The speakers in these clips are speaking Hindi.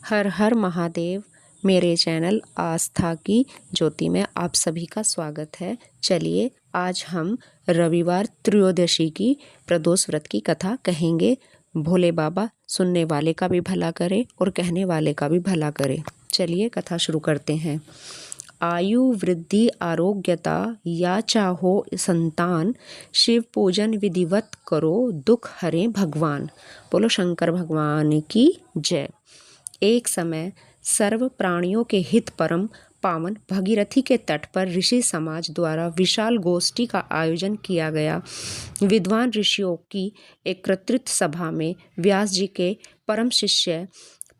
हर हर महादेव। मेरे चैनल आस्था की ज्योति में आप सभी का स्वागत है। चलिए आज हम रविवार त्रयोदशी की प्रदोष व्रत की कथा कहेंगे। भोले बाबा सुनने वाले का भी भला करे और कहने वाले का भी भला करे। चलिए कथा शुरू करते हैं। आयु वृद्धि आरोग्यता या चाहो संतान, शिव पूजन विधिवत करो, दुख हरे भगवान। बोलो शंकर भगवान की जय। एक समय सर्व प्राणियों के हित परम पावन भगीरथी के तट पर ऋषि समाज द्वारा विशाल गोष्ठी का आयोजन किया गया। विद्वान ऋषियों की एकत्रित सभा में व्यास जी के परम शिष्य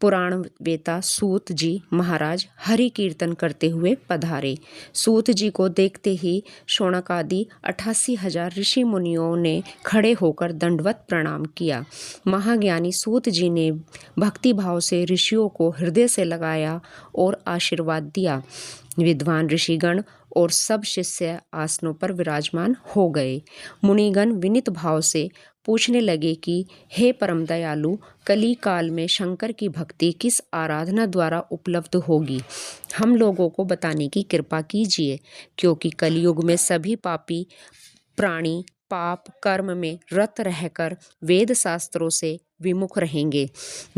पुराण वेता सूत जी महाराज हरि कीर्तन करते हुए पधारे। सूत जी को देखते ही शौनकादि 88,000 ऋषि मुनियों ने खड़े होकर दंडवत प्रणाम किया। महाज्ञानी सूत जी ने भक्ति भाव से ऋषियों को हृदय से लगाया और आशीर्वाद दिया। विद्वान ऋषिगण और सब शिष्य आसनों पर विराजमान हो गए। मुनिगण विनीत भाव से पूछने लगे कि हे परम दयालु, कली काल में शंकर की भक्ति किस आराधना द्वारा उपलब्ध होगी, हम लोगों को बताने की कृपा कीजिए, क्योंकि कलयुग में सभी पापी प्राणी पाप कर्म में रत रहकर वेद शास्त्रों से विमुख रहेंगे।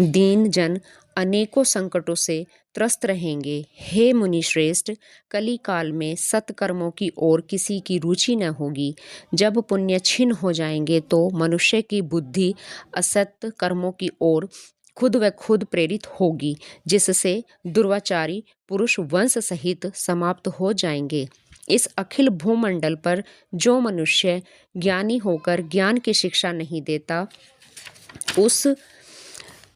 दीन जन अनेकों संकटों से त्रस्त रहेंगे। हे मुनि श्रेष्ठ, कली काल में सत्कर्मों की ओर किसी की रुचि न होगी। जब पुण्य क्षीण हो जाएंगे तो मनुष्य की बुद्धि असत कर्मों की ओर खुद व खुद प्रेरित होगी, जिससे दुर्वाचारी पुरुष वंश सहित समाप्त हो जाएंगे। इस अखिल भूमंडल पर जो मनुष्य ज्ञानी होकर ज्ञान की शिक्षा नहीं देता, उस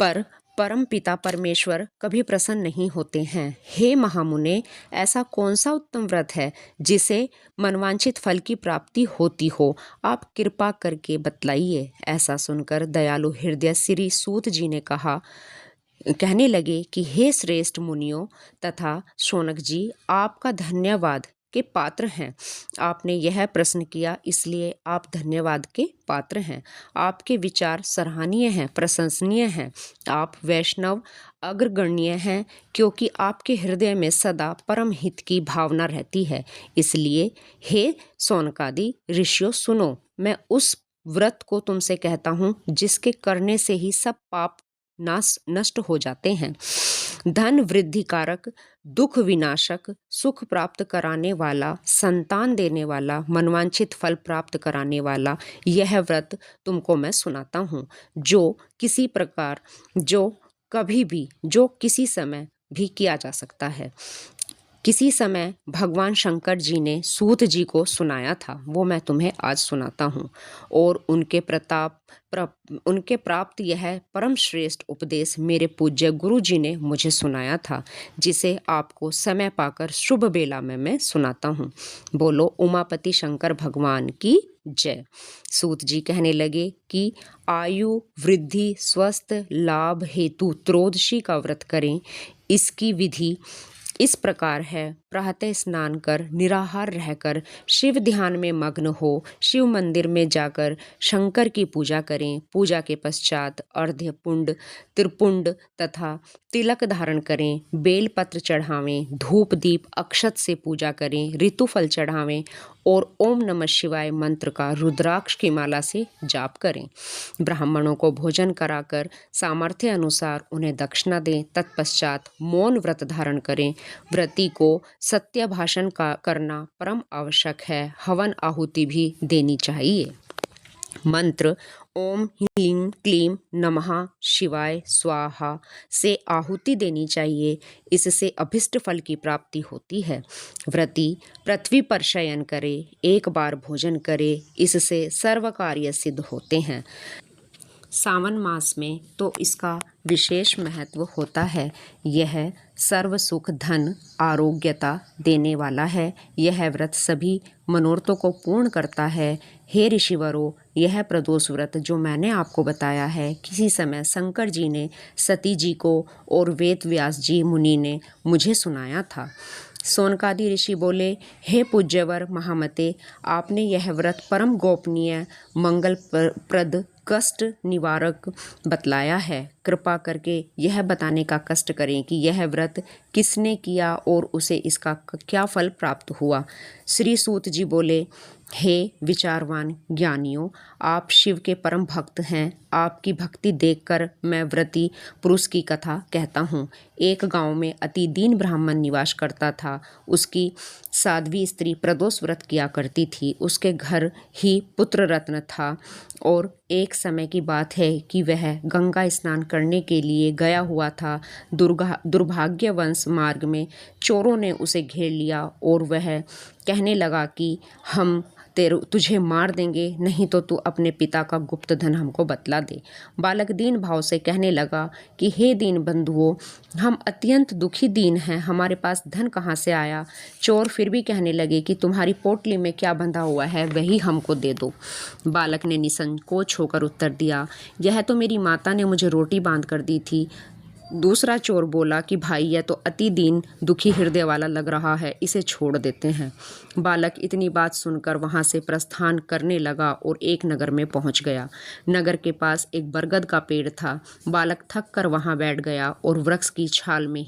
पर परम पिता परमेश्वर कभी प्रसन्न नहीं होते हैं। हे महामुने, ऐसा कौन सा उत्तम व्रत है जिसे मनवांछित फल की प्राप्ति होती हो? आप कृपा करके बतलाइए। ऐसा सुनकर दयालु हृदय श्री सूत जी ने कहने लगे कि हे श्रेष्ठ मुनियों तथा शौनक जी, आपका धन्यवाद के पात्र हैं। आपने यह प्रश्न किया, इसलिए आप धन्यवाद के पात्र हैं। आपके विचार सराहनीय हैं, प्रशंसनीय हैं। आप वैष्णव अग्रगण्य हैं, क्योंकि आपके हृदय में सदा परम हित की भावना रहती है। इसलिए हे शौनकादि ऋषियों, सुनो, मैं उस व्रत को तुमसे कहता हूँ जिसके करने से ही सब पाप नष्ट हो जाते हैं। धन वृद्धि कारक, दुख विनाशक, सुख प्राप्त कराने वाला, संतान देने वाला, मनवांछित फल प्राप्त कराने वाला यह व्रत तुमको मैं सुनाता हूँ, जो कभी भी, जो किसी समय भी किया जा सकता है। किसी समय भगवान शंकर जी ने सूत जी को सुनाया था, वो मैं तुम्हें आज सुनाता हूँ। और उनके प्राप्त यह परम श्रेष्ठ उपदेश मेरे पूज्य गुरु जी ने मुझे सुनाया था, जिसे आपको समय पाकर शुभ बेला में मैं सुनाता हूँ। बोलो उमापति शंकर भगवान की जय। सूत जी कहने लगे कि आयु वृद्धि स्वस्थ लाभ हेतु त्रयोदशी का व्रत करें। इसकी विधि इस प्रकार है। प्रातः स्नान कर निराहार रहकर शिव ध्यान में मग्न हो शिव मंदिर में जाकर शंकर की पूजा करें। पूजा के पश्चात अर्घ्य पुंड, त्रिपुंड तथा तिलक धारण करें। बेलपत्र चढ़ावें, धूप दीप अक्षत से पूजा करें, ऋतुफल चढ़ावें और ओम नमः शिवाय मंत्र का रुद्राक्ष की माला से जाप करें। ब्राह्मणों को भोजन कराकर सामर्थ्य अनुसार उन्हें दक्षिणा दें। तत्पश्चात मौन व्रत धारण करें। व्रती को सत्य भाषण करना परम आवश्यक है। हवन आहुति भी देनी चाहिए। मंत्र ओम ह्रीं क्लीं नमः शिवाय स्वाहा से आहुति देनी चाहिए। इससे अभिष्ट फल की प्राप्ति होती है। व्रती पृथ्वी पर शयन करे, एक बार भोजन करे, इससे सर्व कार्य सिद्ध होते हैं। सावन मास में तो इसका विशेष महत्व होता है। यह सर्व सुख धन आरोग्यता देने वाला है। यह व्रत सभी मनोरथों को पूर्ण करता है। हे ऋषिवरों, यह प्रदोष व्रत जो मैंने आपको बताया है, किसी समय शंकर जी ने सती जी को और वेद व्यास जी मुनि ने मुझे सुनाया था। शौनकादि ऋषि बोले, हे पूज्यवर महामते, आपने यह व्रत परम गोपनीय मंगल प्रद कष्ट निवारक बतलाया है। कृपा करके यह बताने का कष्ट करें कि यह व्रत किसने किया और उसे इसका क्या फल प्राप्त हुआ। श्री सूत जी बोले, हे विचारवान ज्ञानियों, आप शिव के परम भक्त हैं। आपकी भक्ति देखकर मैं व्रती पुरुष की कथा कहता हूँ। एक गांव में अति दीन ब्राह्मण निवास करता था। उसकी साध्वी स्त्री प्रदोष व्रत किया करती थी। उसके घर ही पुत्र रत्न था और एक समय की बात है कि वह गंगा स्नान करने के लिए गया हुआ था। दुर्भाग्यवश मार्ग में चोरों ने उसे घेर लिया और वह कहने लगा कि हम तुझे मार देंगे, नहीं तो तू अपने पिता का गुप्त धन हमको बतला दे। बालक दीन भाव से कहने लगा कि हे दीन बंधुओं, हम अत्यंत दुखी दीन हैं, हमारे पास धन कहाँ से आया। चोर फिर भी कहने लगे कि तुम्हारी पोटली में क्या बंधा हुआ है वही हमको दे दो। बालक ने निसंकोच होकर उत्तर दिया, यह तो मेरी माता ने मुझे रोटी बांध कर दी थी। दूसरा चोर बोला कि भाई यह तो अति दीन दुखी हृदय वाला लग रहा है, इसे छोड़ देते हैं। बालक इतनी बात सुनकर वहां से प्रस्थान करने लगा और एक नगर में पहुंच गया। नगर के पास एक बरगद का पेड़ था। बालक थक कर वहां बैठ गया और वृक्ष की छाया में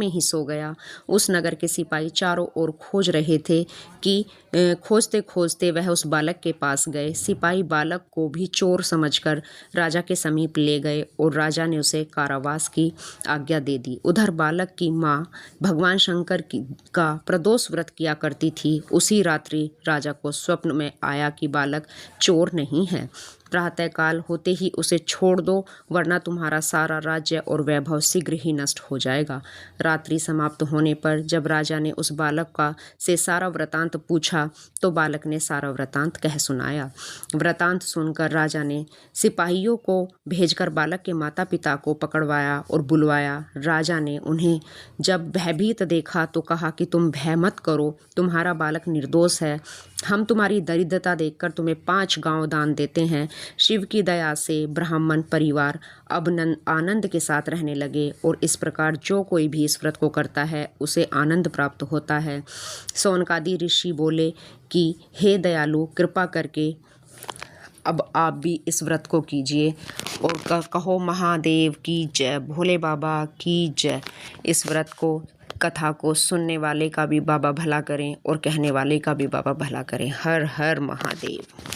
ही सो गया। उस नगर के सिपाही चारों ओर खोज रहे थे कि खोजते खोजते वह उस बालक के पास गए। सिपाही बालक को भी चोर समझकर राजा के समीप ले गए और राजा ने उसे कारावास की आज्ञा दे दी। उधर बालक की माँ भगवान शंकर का प्रदोष व्रत किया करती थी। उसी रात्रि राजा को स्वप्न में आया कि बालक चोर नहीं है। प्रातःकाल होते ही उसे छोड़ दो, वरना तुम्हारा सारा राज्य और वैभव शीघ्र ही नष्ट हो जाएगा। रात्रि समाप्त होने पर जब राजा ने उस बालक से सारा वृतांत पूछा तो बालक ने सारा वृतांत कह सुनाया। वृतांत सुनकर राजा ने सिपाहियों को भेजकर बालक के माता पिता को पकड़वाया और बुलवाया। राजा ने उन्हें जब भयभीत देखा तो कहा कि तुम भय मत करो, तुम्हारा बालक निर्दोष है। हम तुम्हारी दरिद्रता देखकर तुम्हें 5 गांव दान देते हैं। शिव की दया से ब्राह्मण परिवार अब आनंद के साथ रहने लगे और इस प्रकार जो कोई भी इस व्रत को करता है उसे आनंद प्राप्त होता है। सौनकादि ऋषि बोले कि हे दयालु, कृपा करके अब आप भी इस व्रत को कीजिए और कहो महादेव की जय, भोले बाबा की जय। इस व्रत को कथा को सुनने वाले का भी बाबा भला करें और कहने वाले का भी बाबा भला करें। हर हर महादेव।